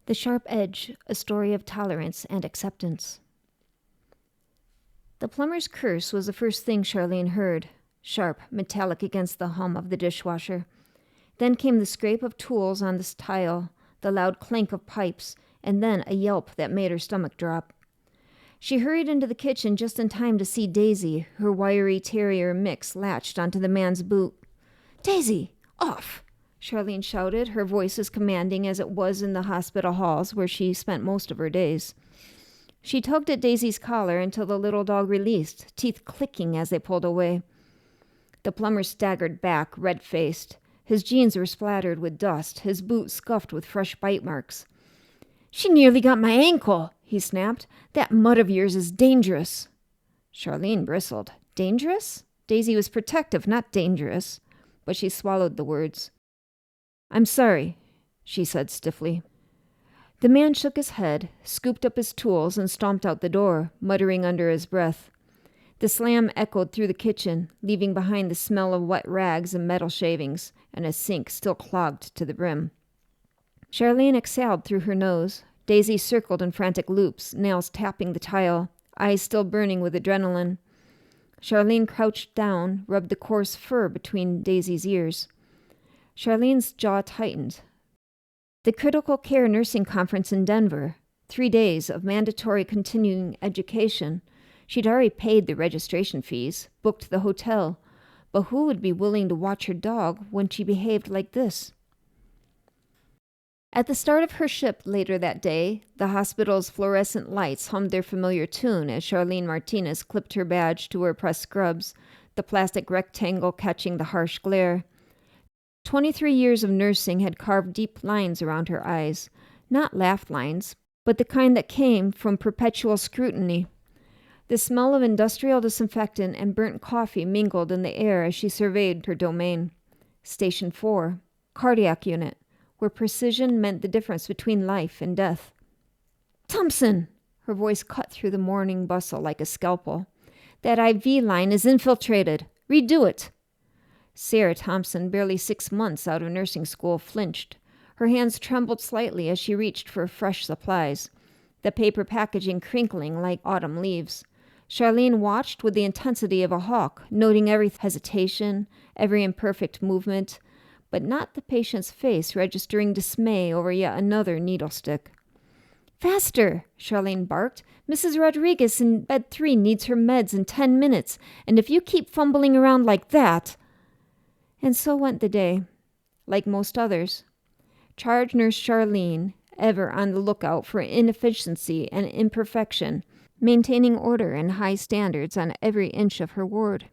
The Sharp Edge, a story of tolerance and acceptance. The plumber's curse was the first thing Charlene heard, sharp, metallic against the hum of the dishwasher. Then came the scrape of tools on the tile, the loud clank of pipes, and then a yelp that made her stomach drop. She hurried into the kitchen just in time to see Daisy, her wiry terrier mix latched onto the man's boot. "Daisy, off!" Charlene shouted, her voice as commanding as it was in the hospital halls where she spent most of her days. She tugged at Daisy's collar until the little dog released, teeth clicking as they pulled away. The plumber staggered back, red-faced. His jeans were splattered with dust, his boot scuffed with fresh bite marks. "She nearly got my ankle," he snapped. "That mud of yours is dangerous." Charlene bristled. Dangerous? Daisy was protective, not dangerous. But she swallowed the words. "I'm sorry," she said stiffly. The man shook his head, scooped up his tools, and stomped out the door, muttering under his breath. The slam echoed through the kitchen, leaving behind the smell of wet rags and metal shavings, and a sink still clogged to the brim. Charlene exhaled through her nose. Daisy circled in frantic loops, nails tapping the tile, eyes still burning with adrenaline. Charlene crouched down, rubbed the coarse fur between Daisy's ears. Charlene's jaw tightened. The critical care nursing conference in Denver, 3 days of mandatory continuing education. She'd already paid the registration fees, booked the hotel, but who would be willing to watch her dog when she behaved like this? At the start of her shift later that day, the hospital's fluorescent lights hummed their familiar tune as Charlene Martinez clipped her badge to her pressed scrubs, the plastic rectangle catching the harsh glare. 23 years of nursing had carved deep lines around her eyes, not laugh lines, but the kind that came from perpetual scrutiny. The smell of industrial disinfectant and burnt coffee mingled in the air as she surveyed her domain. Station 4, cardiac unit, where precision meant the difference between life and death. "Thompson!" Her voice cut through the morning bustle like a scalpel. "That IV line is infiltrated. Redo it." Sarah Thompson, barely 6 months out of nursing school, flinched. Her hands trembled slightly as she reached for fresh supplies, the paper packaging crinkling like autumn leaves. Charlene watched with the intensity of a hawk, noting every hesitation, every imperfect movement, but not the patient's face registering dismay over yet another needle stick. "Faster!" Charlene barked. "Mrs. Rodriguez in bed 3 needs her meds in 10 minutes, and if you keep fumbling around like that..." And so went the day, like most others. Charge nurse Charlene, ever on the lookout for inefficiency and imperfection, maintaining order and high standards on every inch of her ward.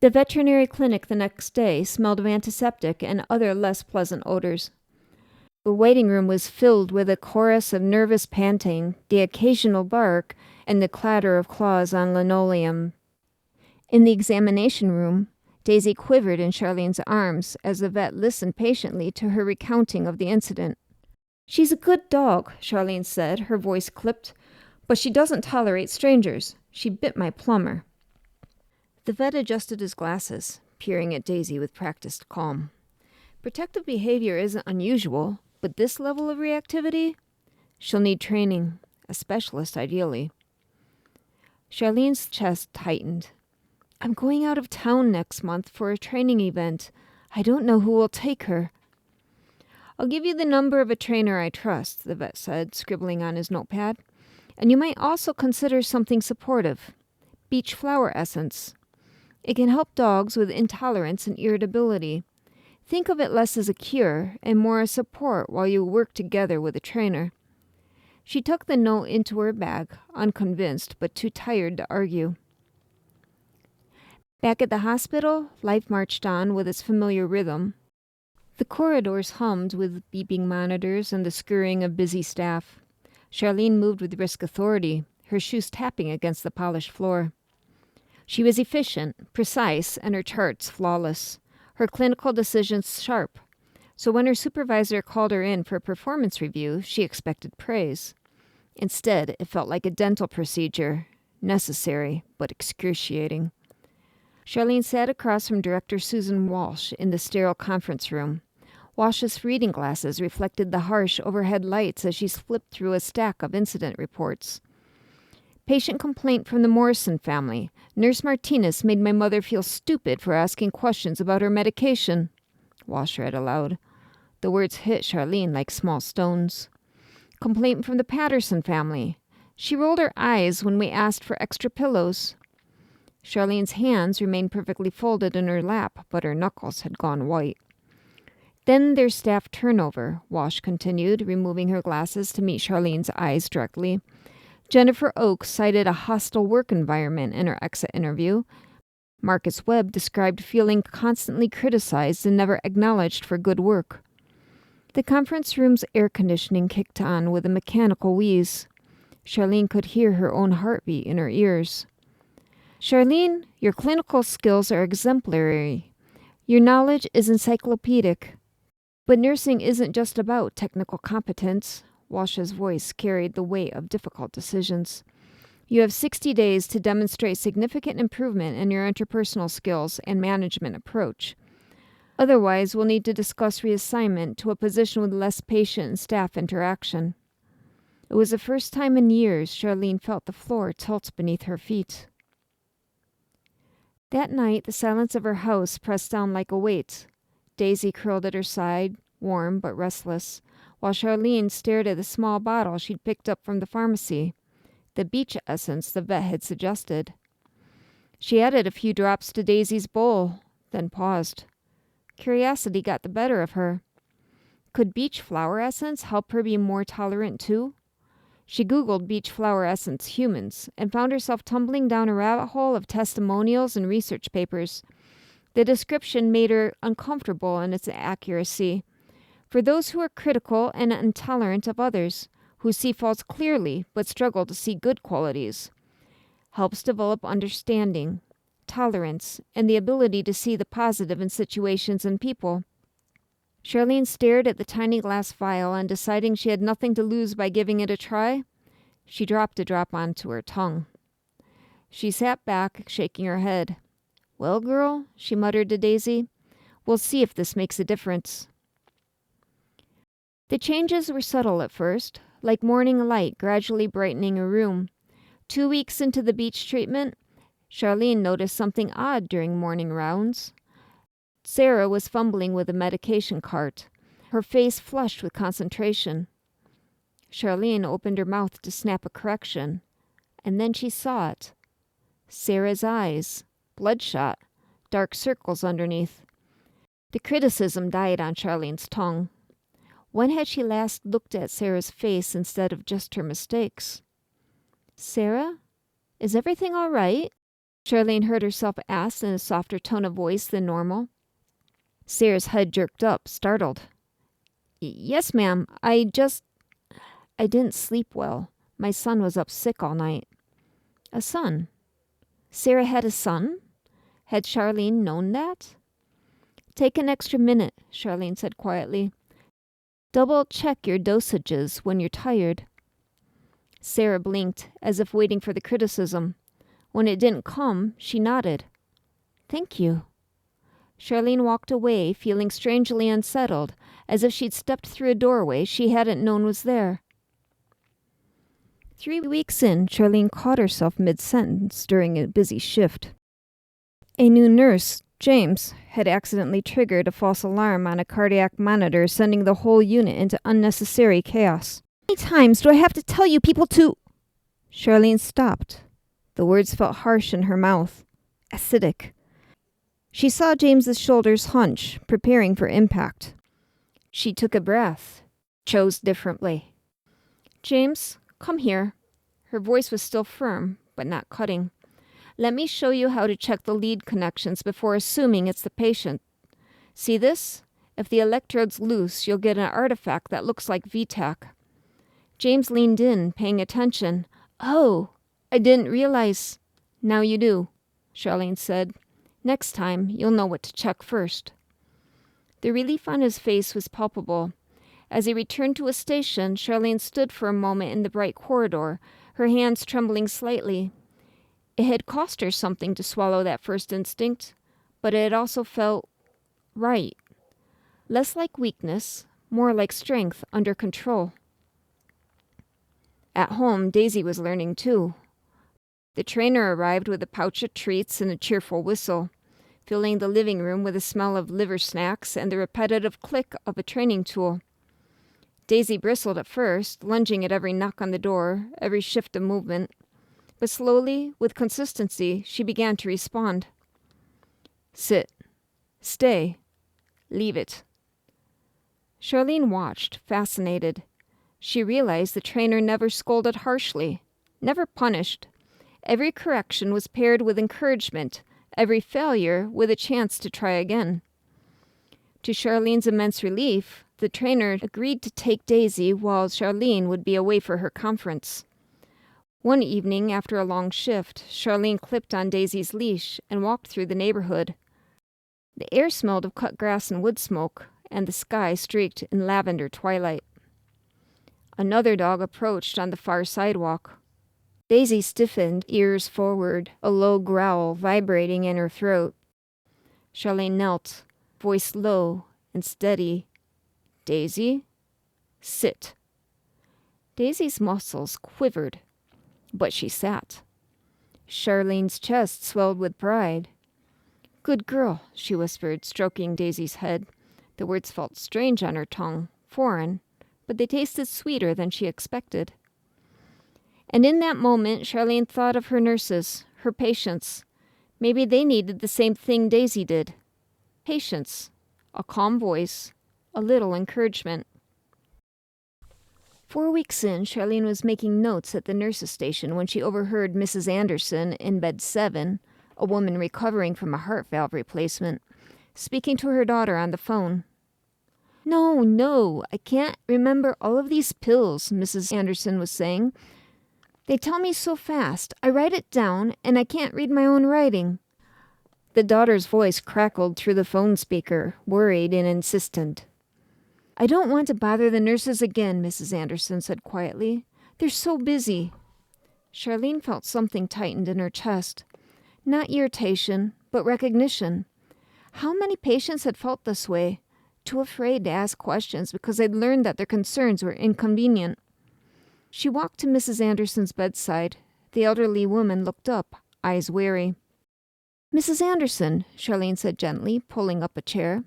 The veterinary clinic the next day smelled of antiseptic and other less pleasant odors. The waiting room was filled with a chorus of nervous panting, the occasional bark, and the clatter of claws on linoleum. In the examination room, Daisy quivered in Charlene's arms as the vet listened patiently to her recounting of the incident. "She's a good dog," Charlene said, her voice clipped, "but she doesn't tolerate strangers. She bit my plumber." The vet adjusted his glasses, peering at Daisy with practiced calm. "Protective behavior isn't unusual, but this level of reactivity? She'll need training, a specialist ideally." Charlene's chest tightened. "I'm going out of town next month for a training event. I don't know who will take her." "I'll give you the number of a trainer I trust," the vet said, scribbling on his notepad. "And you might also consider something supportive. Beech flower essence. It can help dogs with intolerance and irritability. Think of it less as a cure and more as support while you work together with a trainer." She took the note into her bag, unconvinced but too tired to argue. Back at the hospital, life marched on with its familiar rhythm. The corridors hummed with beeping monitors and the scurrying of busy staff. Charlene moved with brisk authority, her shoes tapping against the polished floor. She was efficient, precise, and her charts flawless, her clinical decisions sharp. So when her supervisor called her in for a performance review, she expected praise. Instead, it felt like a dental procedure, necessary but excruciating. Charlene sat across from Director Susan Walsh in the sterile conference room. Wash's reading glasses reflected the harsh overhead lights as she flipped through a stack of incident reports. Patient complaint from the Morrison family. Nurse Martinez made my mother feel stupid for asking questions about her medication. Wash read aloud. The words hit Charlene like small stones. Complaint from the Patterson family. She rolled her eyes when we asked for extra pillows. Charlene's hands remained perfectly folded in her lap, but her knuckles had gone white. Then there's staff turnover, Wash continued, removing her glasses to meet Charlene's eyes directly. Jennifer Oakes cited a hostile work environment in her exit interview. Marcus Webb described feeling constantly criticized and never acknowledged for good work. The conference room's air conditioning kicked on with a mechanical wheeze. Charlene could hear her own heartbeat in her ears. Charlene, your clinical skills are exemplary. Your knowledge is encyclopedic. But nursing isn't just about technical competence. Wash's voice carried the weight of difficult decisions. You have 60 days to demonstrate significant improvement in your interpersonal skills and management approach. Otherwise, we'll need to discuss reassignment to a position with less patient and staff interaction. It was the first time in years Charlene felt the floor tilt beneath her feet. That night, the silence of her house pressed down like a weight. Daisy curled at her side, warm but restless, while Charlene stared at the small bottle she'd picked up from the pharmacy, the Beech essence the vet had suggested. She added a few drops to Daisy's bowl, then paused. Curiosity got the better of her. Could beech flower essence help her be more tolerant too? She Googled beech flower essence humans and found herself tumbling down a rabbit hole of testimonials and research papers. The description made her uncomfortable in its accuracy. For those who are critical and intolerant of others, who see faults clearly but struggle to see good qualities. Helps develop understanding, tolerance, and the ability to see the positive in situations and people. Charlene stared at the tiny glass vial and deciding she had nothing to lose by giving it a try, she dropped a drop onto her tongue. She sat back, shaking her head. Well, girl, she muttered to Daisy, we'll see if this makes a difference. The changes were subtle at first, like morning light gradually brightening a room. 2 weeks into the Beech treatment, Charlene noticed something odd during morning rounds. Sarah was fumbling with a medication cart, her face flushed with concentration. Charlene opened her mouth to snap a correction, and then she saw it. Sarah's eyes, bloodshot, dark circles underneath. The criticism died on Charlene's tongue. When had she last looked at Sarah's face instead of just her mistakes? Sarah, is everything all right? Charlene heard herself ask in a softer tone of voice than normal. Sarah's head jerked up, startled. Yes, ma'am. I didn't sleep well. My son was up sick all night. A son? Sarah had a son? Had Charlene known that? Take an extra minute, Charlene said quietly. Double-check your dosages when you're tired. Sarah blinked, as if waiting for the criticism. When it didn't come, she nodded. Thank you. Charlene walked away, feeling strangely unsettled, as if she'd stepped through a doorway she hadn't known was there. 3 weeks in, Charlene caught herself mid-sentence during a busy shift. A new nurse, James, had accidentally triggered a false alarm on a cardiac monitor, sending the whole unit into unnecessary chaos. How many times do I have to tell you people to... Charlene stopped. The words felt harsh in her mouth, acidic. She saw James's shoulders hunch, preparing for impact. She took a breath, chose differently. James, come here. Her voice was still firm, but not cutting. Let me show you how to check the lead connections before assuming it's the patient. See this? If the electrode's loose, you'll get an artifact that looks like VTAC. James leaned in, paying attention. Oh, I didn't realize. Now you do, Charlene said. Next time, you'll know what to check first. The relief on his face was palpable. As he returned to his station, Charlene stood for a moment in the bright corridor, her hands trembling slightly. It had cost her something to swallow that first instinct, but it had also felt right. Less like weakness, more like strength under control. At home, Daisy was learning too. The trainer arrived with a pouch of treats and a cheerful whistle, filling the living room with the smell of liver snacks and the repetitive click of a training tool. Daisy bristled at first, lunging at every knock on the door, every shift of movement. But slowly, with consistency, she began to respond. Sit. Stay. Leave it. Charlene watched, fascinated. She realized the trainer never scolded harshly, never punished. Every correction was paired with encouragement, every failure with a chance to try again. To Charlene's immense relief, the trainer agreed to take Daisy while Charlene would be away for her conference. One evening, after a long shift, Charlene clipped on Daisy's leash and walked through the neighborhood. The air smelled of cut grass and wood smoke, and the sky streaked in lavender twilight. Another dog approached on the far sidewalk. Daisy stiffened, ears forward, a low growl vibrating in her throat. Charlene knelt, voice low and steady. Daisy, sit. Daisy's muscles quivered, but she sat. Charlene's chest swelled with pride. Good girl, she whispered, stroking Daisy's head. The words felt strange on her tongue, foreign, but they tasted sweeter than she expected. And in that moment, Charlene thought of her nurses, her patients. Maybe they needed the same thing Daisy did. Patience, a calm voice, a little encouragement. 4 weeks in, Charlene was making notes at the nurses' station when she overheard Mrs. Anderson, in bed 7, a woman recovering from a heart valve replacement, speaking to her daughter on the phone. No, I can't remember all of these pills, Mrs. Anderson was saying. They tell me so fast. I write it down, and I can't read my own writing. The daughter's voice crackled through the phone speaker, worried and insistent. I don't want to bother the nurses again, Mrs. Anderson said quietly. They're so busy. Charlene felt something tightened in her chest. Not irritation, but recognition. How many patients had felt this way, too afraid to ask questions because they'd learned that their concerns were inconvenient? She walked to Mrs. Anderson's bedside. The elderly woman looked up, eyes weary. Mrs. Anderson, Charlene said gently, pulling up a chair.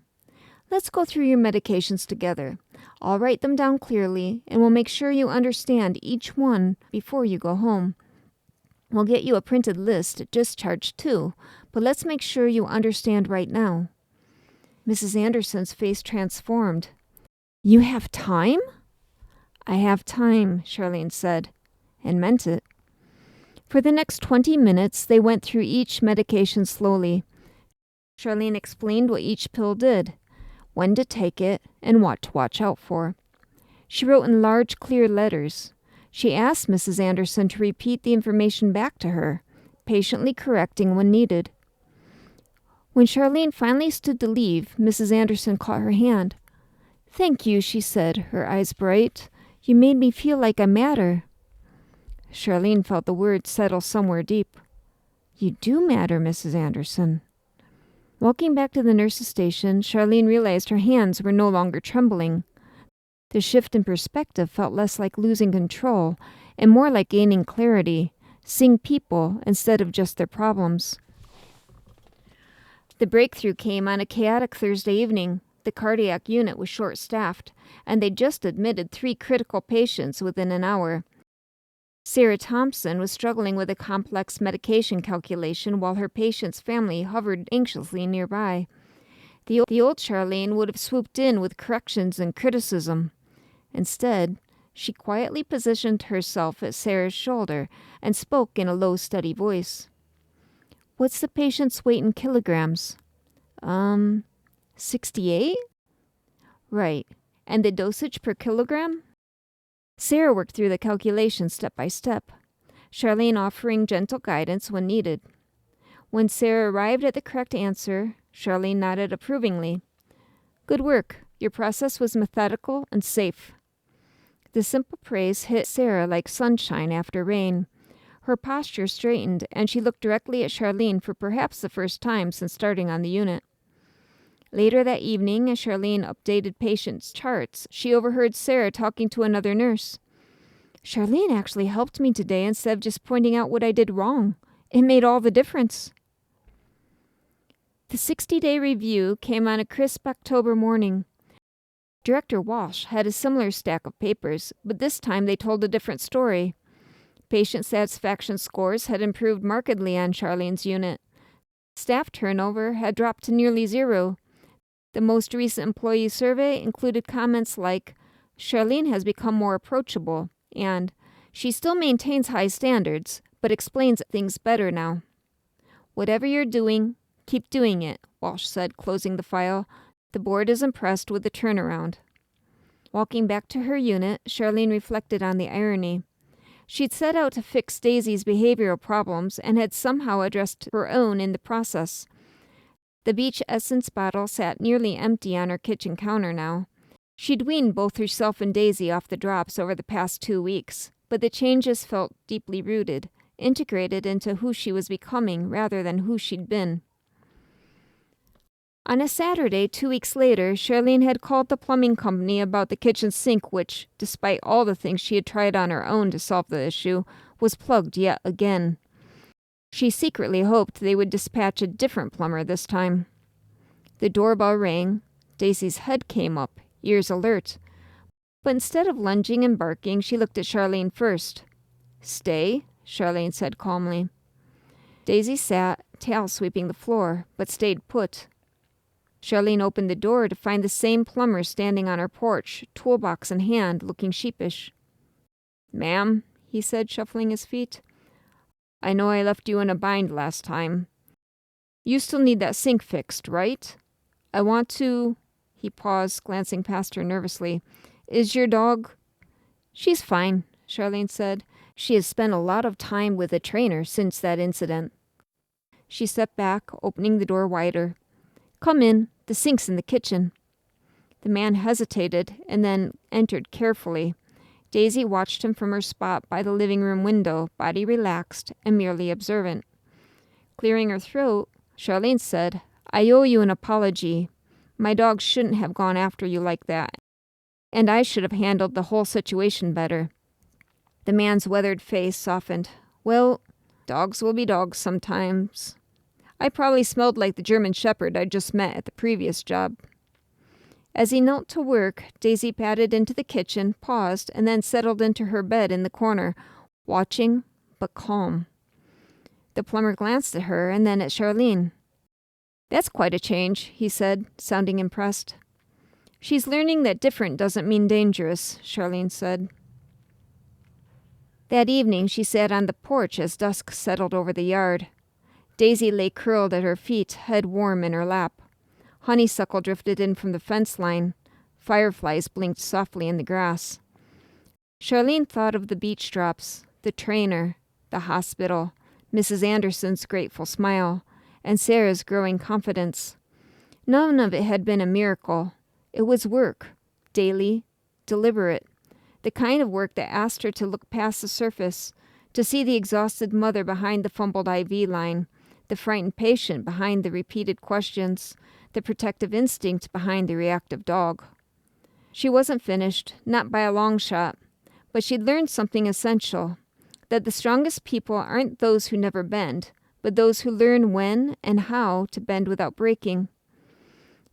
Let's go through your medications together. I'll write them down clearly, and we'll make sure you understand each one before you go home. We'll get you a printed list at discharge too, but let's make sure you understand right now. Mrs. Anderson's face transformed. You have time? I have time, Charlene said, and meant it. For the next 20 minutes, they went through each medication slowly. Charlene explained what each pill did, when to take it, and what to watch out for. She wrote in large, clear letters. She asked Mrs. Anderson to repeat the information back to her, patiently correcting when needed. When Charlene finally stood to leave, Mrs. Anderson caught her hand. Thank you, she said, her eyes bright. You made me feel like I matter. Charlene felt the words settle somewhere deep. You do matter, Mrs. Anderson. Walking back to the nurse's station, Charlene realized her hands were no longer trembling. The shift in perspective felt less like losing control and more like gaining clarity, seeing people instead of just their problems. The breakthrough came on a chaotic Thursday evening. The cardiac unit was short-staffed, and they'd just admitted 3 critical patients within an hour. Sarah Thompson was struggling with a complex medication calculation while her patient's family hovered anxiously nearby. The old Charlene would have swooped in with corrections and criticism. Instead, she quietly positioned herself at Sarah's shoulder and spoke in a low, steady voice. What's the patient's weight in kilograms? 68? Right. And the dosage per kilogram? Sarah worked through the calculations step by step, Charlene offering gentle guidance when needed. When Sarah arrived at the correct answer, Charlene nodded approvingly. Good work. Your process was methodical and safe. The simple praise hit Sarah like sunshine after rain. Her posture straightened, and she looked directly at Charlene for perhaps the first time since starting on the unit. Later that evening, as Charlene updated patients' charts, she overheard Sarah talking to another nurse. "Charlene actually helped me today instead of just pointing out what I did wrong. It made all the difference." The 60-day review came on a crisp October morning. Director Walsh had a similar stack of papers, but this time they told a different story. Patient satisfaction scores had improved markedly on Charlene's unit. Staff turnover had dropped to nearly zero. The most recent employee survey included comments like, "Charlene has become more approachable," and "She still maintains high standards, but explains things better now." "Whatever you're doing, keep doing it," Walsh said, closing the file. "The board is impressed with the turnaround." Walking back to her unit, Charlene reflected on the irony. She'd set out to fix Daisy's behavioral problems and had somehow addressed her own in the process. The Beech essence bottle sat nearly empty on her kitchen counter now. She'd weaned both herself and Daisy off the drops over the past 2 weeks, but the changes felt deeply rooted, integrated into who she was becoming rather than who she'd been. On a Saturday 2 weeks later, Charlene had called the plumbing company about the kitchen sink which, despite all the things she had tried on her own to solve the issue, was plugged yet again. She secretly hoped they would dispatch a different plumber this time. The doorbell rang. Daisy's head came up, ears alert. But instead of lunging and barking, she looked at Charlene first. "Stay," Charlene said calmly. Daisy sat, tail sweeping the floor, but stayed put. Charlene opened the door to find the same plumber standing on her porch, toolbox in hand, looking sheepish. "Ma'am," he said, shuffling his feet. "I know I left you in a bind last time. You still need that sink fixed, right? I want to—" He paused, glancing past her nervously. "Is your dog—" "She's fine," Charlene said. "She has spent a lot of time with a trainer since that incident." She stepped back, opening the door wider. "Come in. The sink's in the kitchen." The man hesitated and then entered carefully. Daisy watched him from her spot by the living room window, body relaxed and merely observant. Clearing her throat, Charlene said, "I owe you an apology. My dog shouldn't have gone after you like that, and I should have handled the whole situation better." The man's weathered face softened. "Well, dogs will be dogs sometimes. I probably smelled like the German Shepherd I just met at the previous job." As he knelt to work, Daisy padded into the kitchen, paused, and then settled into her bed in the corner, watching, but calm. The plumber glanced at her and then at Charlene. "That's quite a change," he said, sounding impressed. "She's learning that different doesn't mean dangerous," Charlene said. That evening she sat on the porch as dusk settled over the yard. Daisy lay curled at her feet, head warm in her lap. Honeysuckle drifted in from the fence line. Fireflies blinked softly in the grass. Charlene thought of the beach drops, the trainer, the hospital, Mrs. Anderson's grateful smile, and Sarah's growing confidence. None of it had been a miracle. It was work, daily, deliberate, the kind of work that asked her to look past the surface, to see the exhausted mother behind the fumbled IV line, the frightened patient behind the repeated questions, the protective instinct behind the reactive dog. She wasn't finished, not by a long shot, but she'd learned something essential, that the strongest people aren't those who never bend, but those who learn when and how to bend without breaking.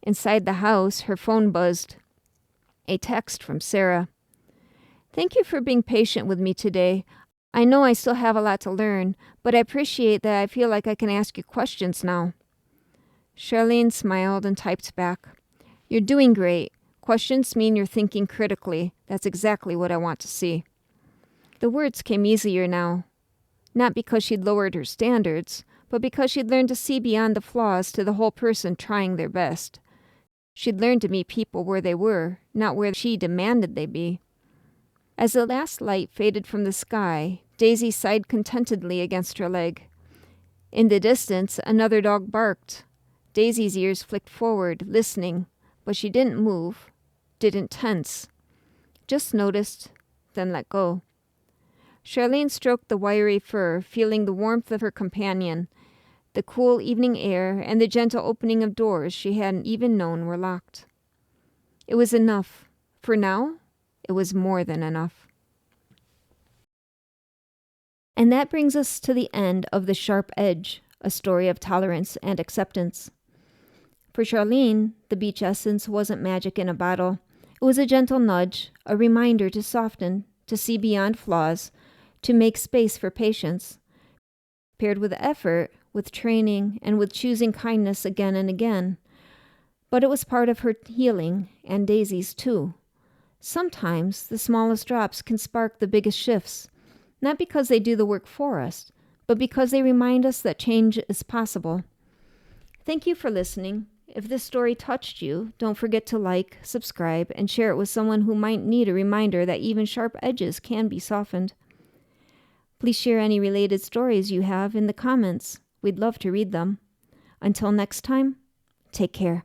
Inside the house, her phone buzzed. A text from Sarah. "Thank you for being patient with me today. I know I still have a lot to learn, but I appreciate that I feel like I can ask you questions now." Charlene smiled and typed back. "You're doing great. Questions mean you're thinking critically. That's exactly what I want to see." The words came easier now. Not because she'd lowered her standards, but because she'd learned to see beyond the flaws to the whole person trying their best. She'd learned to meet people where they were, not where she demanded they be. As the last light faded from the sky, Daisy sighed contentedly against her leg. In the distance, another dog barked. Daisy's ears flicked forward, listening, but she didn't move, didn't tense. Just noticed, then let go. Charlene stroked the wiry fur, feeling the warmth of her companion. the cool evening air, and the gentle opening of doors she hadn't even known were locked. It was enough. For now, it was more than enough. And that brings us to the end of The Sharp Edge, a story of tolerance and acceptance. For Charlene, the Beech essence wasn't magic in a bottle. It was a gentle nudge, a reminder to soften, to see beyond flaws, to make space for patience, paired with effort, with training, and with choosing kindness again and again. But it was part of her healing, and Daisy's too. Sometimes the smallest drops can spark the biggest shifts, not because they do the work for us, but because they remind us that change is possible. Thank you for listening. If this story touched you, don't forget to like, subscribe, and share it with someone who might need a reminder that even sharp edges can be softened. Please share any related stories you have in the comments. We'd love to read them. Until next time, take care.